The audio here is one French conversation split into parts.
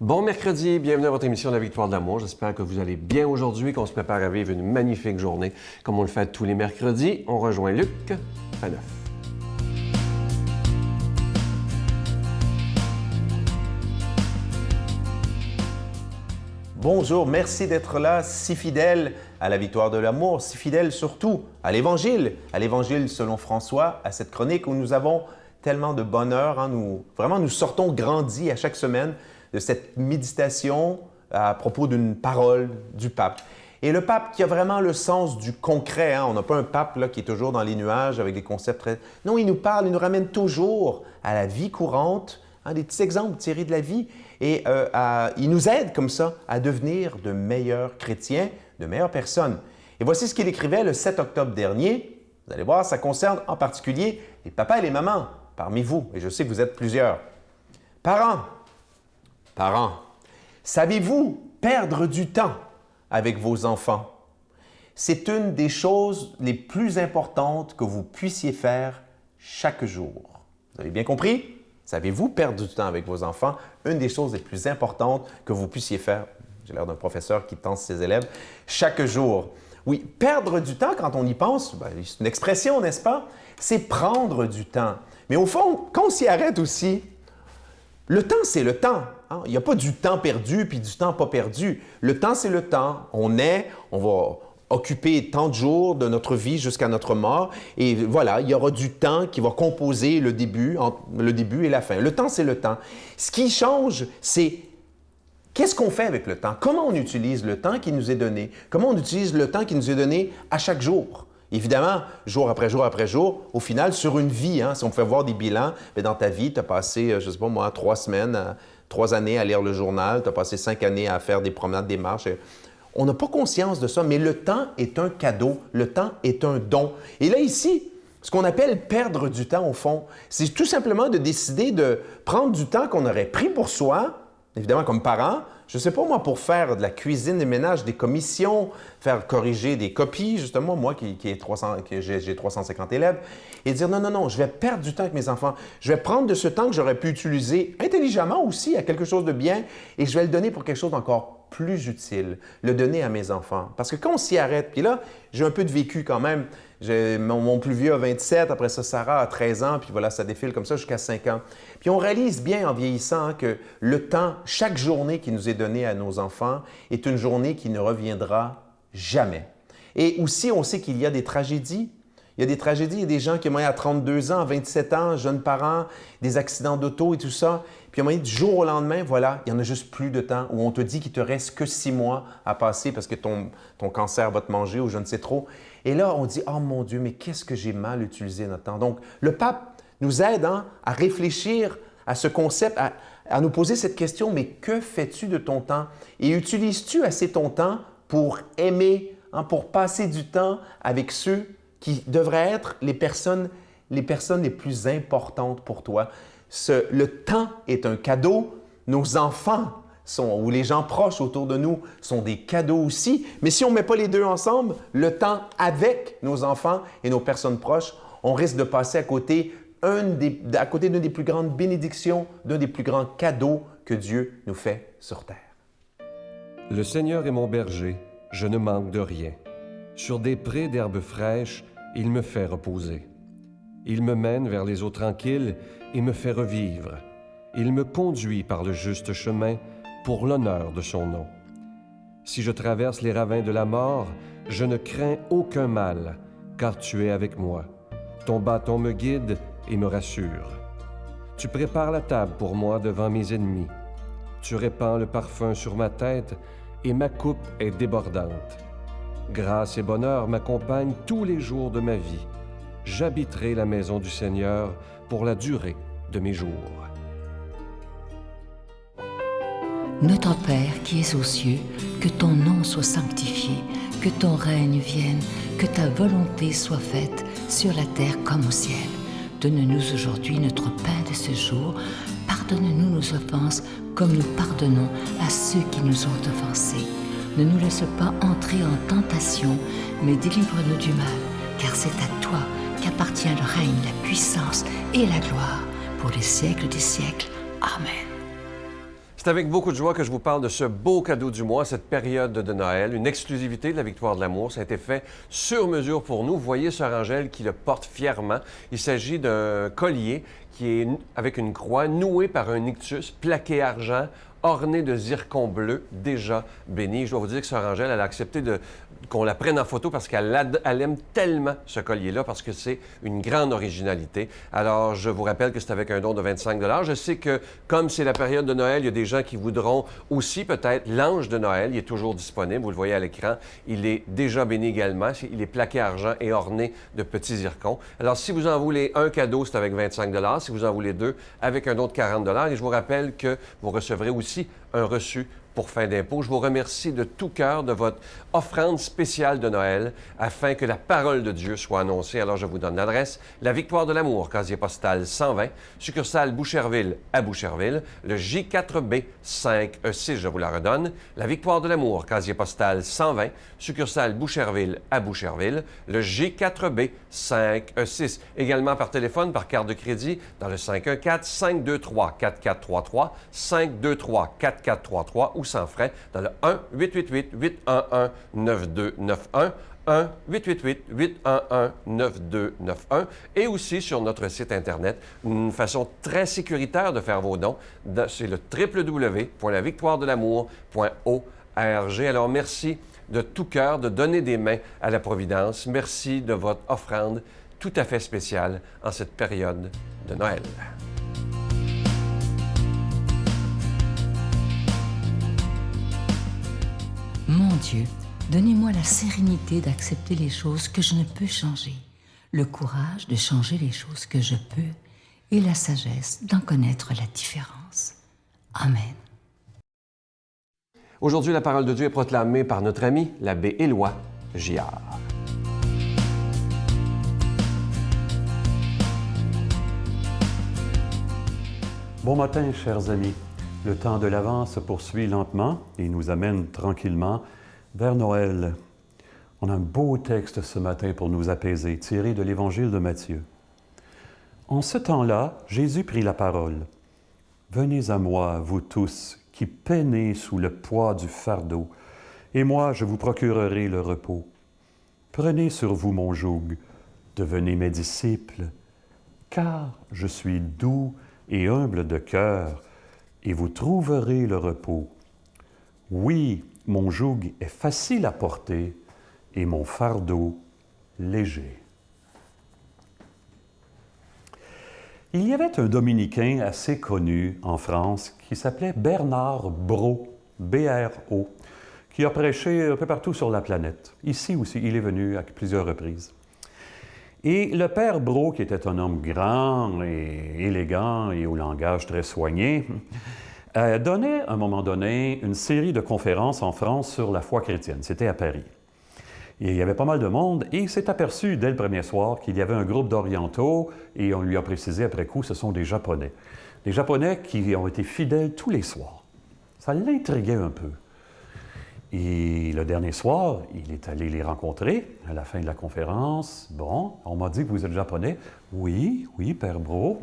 Bon mercredi, bienvenue à votre émission de la Victoire de l'amour. J'espère que vous allez bien aujourd'hui, qu'on se prépare à vivre une magnifique journée. Comme on le fait tous les mercredis, on rejoint Luc Faneuf. Bonjour, merci d'être là, si fidèle à la Victoire de l'amour, si fidèle surtout à l'Évangile selon François, à cette chronique où nous avons tellement de bonheur. Nous sortons grandis à chaque semaine de cette méditation à propos d'une parole du pape. Et le pape qui a vraiment le sens du concret. On n'a pas un pape là, qui est toujours dans les nuages avec des concepts très... Non, il nous parle, il nous ramène toujours à la vie courante, des petits exemples tirés de la vie. Et il nous aide comme ça à devenir de meilleurs chrétiens, de meilleures personnes. Et voici ce qu'il écrivait le 7 octobre dernier. Vous allez voir, ça concerne en particulier les papas et les mamans parmi vous. Et je sais que vous êtes plusieurs. Parents, savez-vous perdre du temps avec vos enfants? C'est une des choses les plus importantes que vous puissiez faire chaque jour. Vous avez bien compris? Savez-vous perdre du temps avec vos enfants? Une des choses les plus importantes que vous puissiez faire, j'ai l'air d'un professeur qui tente ses élèves, chaque jour. Oui, perdre du temps, quand on y pense, c'est une expression, n'est-ce pas? C'est prendre du temps. Mais au fond, quand on s'y arrête aussi, le temps, c'est le temps. Il n'y a pas du temps perdu puis du temps pas perdu. Le temps, c'est le temps. On va occuper tant de jours de notre vie jusqu'à notre mort. Et voilà, il y aura du temps qui va composer le début et la fin. Le temps, c'est le temps. Ce qui change, c'est qu'est-ce qu'on fait avec le temps? Comment on utilise le temps qui nous est donné? Comment on utilise le temps qui nous est donné à chaque jour? Évidemment, jour après jour après jour, au final, sur une vie, si on fait voir des bilans, dans ta vie, tu as passé, je ne sais pas moi, 3 années à lire le journal, tu as passé 5 années à faire des promenades, des marches. On n'a pas conscience de ça, mais le temps est un cadeau, le temps est un don. Et là, ici, ce qu'on appelle perdre du temps, au fond, c'est tout simplement de décider de prendre du temps qu'on aurait pris pour soi, évidemment comme parent, je ne sais pas moi, pour faire de la cuisine, des ménages, des commissions, faire corriger des copies, justement, moi j'ai 350 élèves, et dire non, je vais perdre du temps avec mes enfants. Je vais prendre de ce temps que j'aurais pu utiliser intelligemment aussi à quelque chose de bien, et je vais le donner pour quelque chose d'encore plus utile, le donner à mes enfants. Parce que quand on s'y arrête, puis là, j'ai un peu de vécu quand même. Mon plus vieux a 27, après ça, Sarah a 13 ans, puis voilà, ça défile comme ça jusqu'à 5 ans. Puis on réalise bien en vieillissant que le temps, chaque journée qui nous est donnée à nos enfants est une journée qui ne reviendra jamais. Et aussi, on sait qu'il y a des tragédies. Il y a des tragédies, il y a des gens qui ont à 32 ans, 27 ans, jeunes parents, des accidents d'auto et tout ça. Puis à un moment donné, du jour au lendemain, voilà, il n'y en a juste plus de temps où on te dit qu'il te reste que 6 mois à passer parce que ton cancer va te manger ou je ne sais trop. Et là, on dit « Oh mon Dieu, mais qu'est-ce que j'ai mal utilisé notre temps? » Donc, le pape nous aide à réfléchir à ce concept, à nous poser cette question « Mais que fais-tu de ton temps? Et utilises-tu assez ton temps pour aimer, pour passer du temps avec ceux qui devraient être les personnes les plus importantes pour toi? » Le temps est un cadeau. Nos enfants ou les gens proches autour de nous sont des cadeaux aussi. Mais si on ne met pas les deux ensemble, le temps avec nos enfants et nos personnes proches, on risque de passer à côté d'une des plus grandes bénédictions, d'un des plus grands cadeaux que Dieu nous fait sur terre. Le Seigneur est mon berger, je ne manque de rien. Sur des prés d'herbes fraîches, il me fait reposer. Il me mène vers les eaux tranquilles et me fait revivre. Il me conduit par le juste chemin pour l'honneur de son nom. Si je traverse les ravins de la mort, je ne crains aucun mal, car tu es avec moi. Ton bâton me guide et me rassure. Tu prépares la table pour moi devant mes ennemis. Tu répands le parfum sur ma tête et ma coupe est débordante. Grâce et bonheur m'accompagnent tous les jours de ma vie. J'habiterai la maison du Seigneur pour la durée de mes jours. Notre Père qui es aux cieux, que ton nom soit sanctifié, que ton règne vienne, que ta volonté soit faite sur la terre comme au ciel. Donne-nous aujourd'hui notre pain de ce jour. Pardonne-nous nos offenses comme nous pardonnons à ceux qui nous ont offensés. Ne nous laisse pas entrer en tentation, mais délivre-nous du mal, car c'est à toi qu'appartient le règne, la puissance et la gloire pour les siècles des siècles. Amen. C'est avec beaucoup de joie que je vous parle de ce beau cadeau du mois, cette période de Noël, une exclusivité de la Victoire de l'amour. Ça a été fait sur mesure pour nous. Vous voyez Sœur Angèle qui le porte fièrement. Il s'agit d'un collier qui est avec une croix nouée par un ictus, plaqué argent, orné de zircon bleu, déjà béni. Je dois vous dire que Sœur Angèle, elle a accepté qu'on la prenne en photo parce qu'elle aime tellement ce collier-là, parce que c'est une grande originalité. Alors, je vous rappelle que c'est avec un don de 25 $. Je sais que, comme c'est la période de Noël, il y a des gens qui voudront aussi peut-être l'ange de Noël. Il est toujours disponible, vous le voyez à l'écran. Il est déjà béni également. Il est plaqué argent et orné de petits zircons. Alors, si vous en voulez un cadeau, c'est avec 25 $. Si vous en voulez deux, avec un don de 40 $. Et je vous rappelle que vous recevrez aussi un reçu pour fin d'impôt. Je vous remercie de tout cœur de votre offrande spéciale de Noël afin que la parole de Dieu soit annoncée. Alors, je vous donne l'adresse. La Victoire de l'amour, casier postal 120, succursale Boucherville à Boucherville, le J4B 5E6, je vous la redonne. La Victoire de l'amour, casier postal 120, succursale Boucherville à Boucherville, le J4B 5E6. Également par téléphone, par carte de crédit, dans le 514-523-4433, 523-4433 ou sans frais dans le 1-888-811-9291, 1-888-811-9291 et aussi sur notre site Internet, une façon très sécuritaire de faire vos dons, c'est le www.lavictoiredelamour.org. Alors, merci de tout cœur de donner des mains à la Providence. Merci de votre offrande tout à fait spéciale en cette période de Noël. Mon Dieu, donnez-moi la sérénité d'accepter les choses que je ne peux changer, le courage de changer les choses que je peux et la sagesse d'en connaître la différence. Amen. Aujourd'hui, la parole de Dieu est proclamée par notre ami, l'abbé Éloi Giard. Bon matin, chers amis. Le temps de l'Avent se poursuit lentement et nous amène tranquillement vers Noël. On a un beau texte ce matin pour nous apaiser, tiré de l'Évangile de Matthieu. En ce temps-là, Jésus prit la parole. « Venez à moi, vous tous, qui peinez sous le poids du fardeau, et moi je vous procurerai le repos. Prenez sur vous mon joug, devenez mes disciples, car je suis doux et humble de cœur, et vous trouverez le repos. Oui, mon joug est facile à porter et mon fardeau léger. » Il y avait un dominicain assez connu en France qui s'appelait Bernard Brault, B-R-O, qui a prêché un peu partout sur la planète. Ici aussi, il est venu à plusieurs reprises. Et le père Brault, qui était un homme grand et élégant et au langage très soigné, donnait à un moment donné une série de conférences en France sur la foi chrétienne. C'était à Paris. Et il y avait pas mal de monde et il s'est aperçu dès le premier soir qu'il y avait un groupe d'orientaux et on lui a précisé après coup, ce sont des Japonais. Des Japonais qui ont été fidèles tous les soirs. Ça l'intriguait un peu. Et le dernier soir, il est allé les rencontrer à la fin de la conférence. « Bon, on m'a dit que vous êtes japonais. »« Oui, oui, père Brault. »«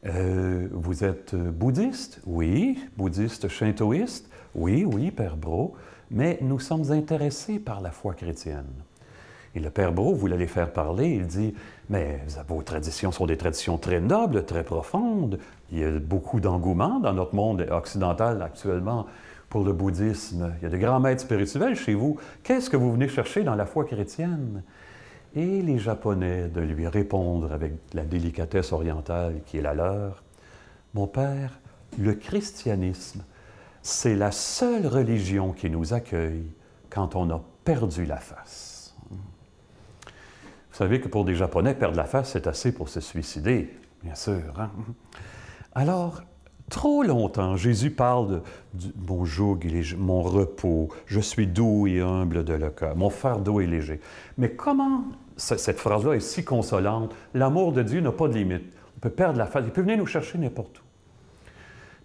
Vous êtes bouddhiste? »« Oui. »« Bouddhiste shintoïste? »« Oui, oui, père Brault. Mais nous sommes intéressés par la foi chrétienne. » Et le père Brault voulait les faire parler. Il dit, « Mais vos traditions sont des traditions très nobles, très profondes. Il y a beaucoup d'engouement dans notre monde occidental actuellement pour le bouddhisme. Il y a de grands maîtres spirituels chez vous. Qu'est-ce que vous venez chercher dans la foi chrétienne? » Et les Japonais de lui répondre avec la délicatesse orientale qui est la leur, « Mon père, le christianisme, c'est la seule religion qui nous accueille quand on a perdu la face. » Vous savez que pour des Japonais, perdre la face, c'est assez pour se suicider, bien sûr. Hein? Alors, trop longtemps, Jésus parle de mon joug, mon repos, je suis doux et humble de le cœur, mon fardeau est léger. Mais comment cette phrase-là est si consolante? L'amour de Dieu n'a pas de limite. On peut perdre la face, il peut venir nous chercher n'importe où.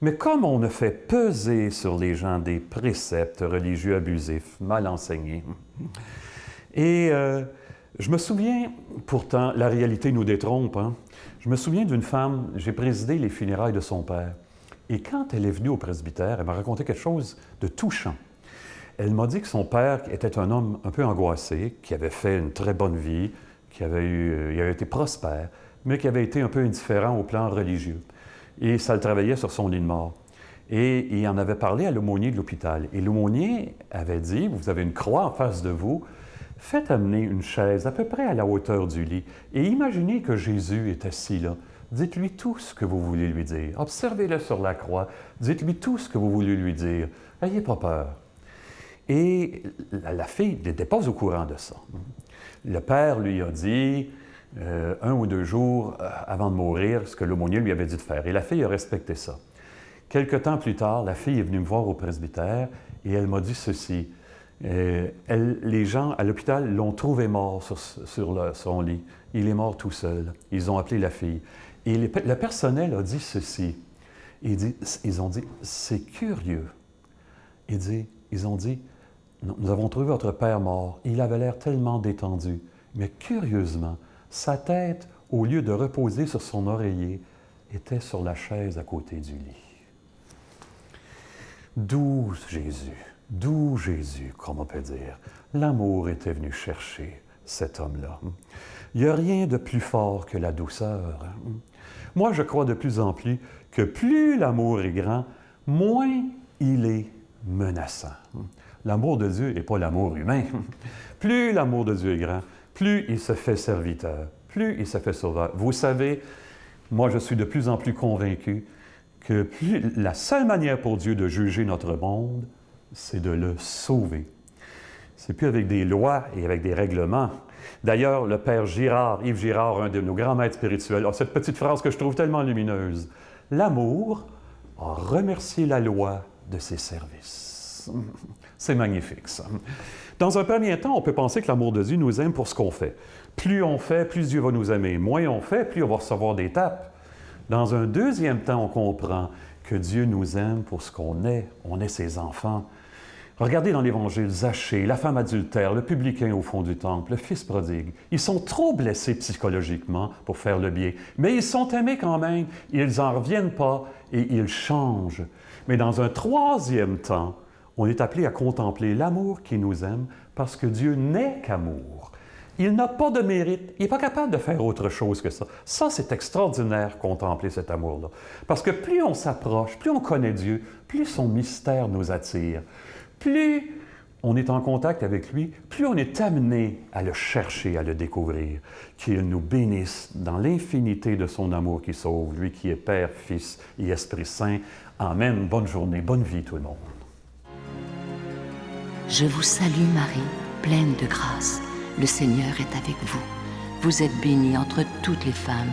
Mais comme on a fait peser sur les gens des préceptes religieux abusifs, mal enseignés, et je me souviens, pourtant, la réalité nous détrompe, hein? Je me souviens d'une femme, j'ai présidé les funérailles de son père, Et quand elle est venue au presbytère, elle m'a raconté quelque chose de touchant. Elle m'a dit que son père était un homme un peu angoissé, qui avait fait une très bonne vie, il avait été prospère, mais qui avait été un peu indifférent au plan religieux. Et ça le travaillait sur son lit de mort. Et il en avait parlé à l'aumônier de l'hôpital. Et l'aumônier avait dit, vous avez une croix en face de vous, faites amener une chaise à peu près à la hauteur du lit et imaginez que Jésus est assis là. Dites-lui tout ce que vous voulez lui dire. Observez-le sur la croix. Dites-lui tout ce que vous voulez lui dire. N'ayez pas peur. Et la fille n'était pas au courant de ça. Le père lui a dit, 1 ou 2 jours avant de mourir, ce que l'aumônier lui avait dit de faire. Et la fille a respecté ça. Quelque temps plus tard, la fille est venue me voir au presbytère et elle m'a dit ceci. Les gens à l'hôpital l'ont trouvé mort sur son lit. Il est mort tout seul. Ils ont appelé la fille. Et le personnel a dit ceci. Ils ont dit, c'est curieux. Ils ont dit, nous avons trouvé votre père mort. Il avait l'air tellement détendu. Mais curieusement, sa tête, au lieu de reposer sur son oreiller, était sur la chaise à côté du lit. D'où Jésus, comme on peut dire, l'amour était venu chercher cet homme-là. Il n'y a rien de plus fort que la douceur. Moi, je crois de plus en plus que plus l'amour est grand, moins il est menaçant. L'amour de Dieu n'est pas l'amour humain. Plus l'amour de Dieu est grand, plus il se fait serviteur, plus il se fait sauveur. Vous savez, moi, je suis de plus en plus convaincu que la seule manière pour Dieu de juger notre monde, c'est de le sauver. C'est plus avec des lois et avec des règlements. D'ailleurs, le père Yves Girard, un de nos grands maîtres spirituels, a cette petite phrase que je trouve tellement lumineuse. L'amour a remercié la loi de ses services. C'est magnifique, ça. Dans un premier temps, on peut penser que l'amour de Dieu nous aime pour ce qu'on fait. Plus on fait, plus Dieu va nous aimer. Moins on fait, plus on va recevoir des tapes. Dans un deuxième temps, on comprend que Dieu nous aime pour ce qu'on est. On est ses enfants. Regardez dans l'Évangile, Zachée, la femme adultère, le publicain au fond du temple, le fils prodigue. Ils sont trop blessés psychologiquement pour faire le bien, mais ils sont aimés quand même. Ils n'en reviennent pas et ils changent. Mais dans un troisième temps, on est appelé à contempler l'amour qui nous aime parce que Dieu n'est qu'amour. Il n'a pas de mérite. Il n'est pas capable de faire autre chose que ça. Ça, c'est extraordinaire, contempler cet amour-là. Parce que plus on s'approche, plus on connaît Dieu, plus son mystère nous attire. Plus on est en contact avec lui, plus on est amené à le chercher, à le découvrir. Qu'il nous bénisse dans l'infinité de son amour qui sauve, lui qui est Père, Fils et Esprit Saint. Amen. Bonne journée, bonne vie tout le monde. Je vous salue Marie, pleine de grâce. Le Seigneur est avec vous. Vous êtes bénie entre toutes les femmes,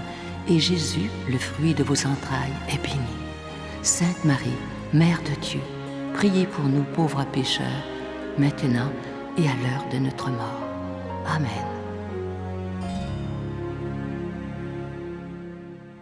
et Jésus, le fruit de vos entrailles, est béni. Sainte Marie, Mère de Dieu, priez pour nous pauvres pécheurs, maintenant et à l'heure de notre mort. Amen.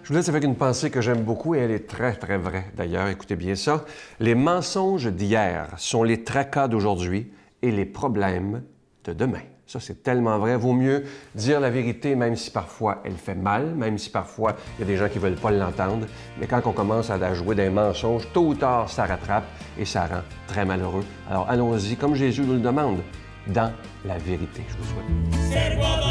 Je vous laisse avec une pensée que j'aime beaucoup et elle est très, très vraie. D'ailleurs, écoutez bien ça. Les mensonges d'hier sont les tracas d'aujourd'hui et les problèmes de demain. Ça, c'est tellement vrai. Vaut mieux dire la vérité, même si parfois elle fait mal, même si parfois il y a des gens qui ne veulent pas l'entendre. Mais quand on commence à la jouer des mensonges, tôt ou tard, ça rattrape et ça rend très malheureux. Alors allons-y, comme Jésus nous le demande, dans la vérité. Je vous souhaite.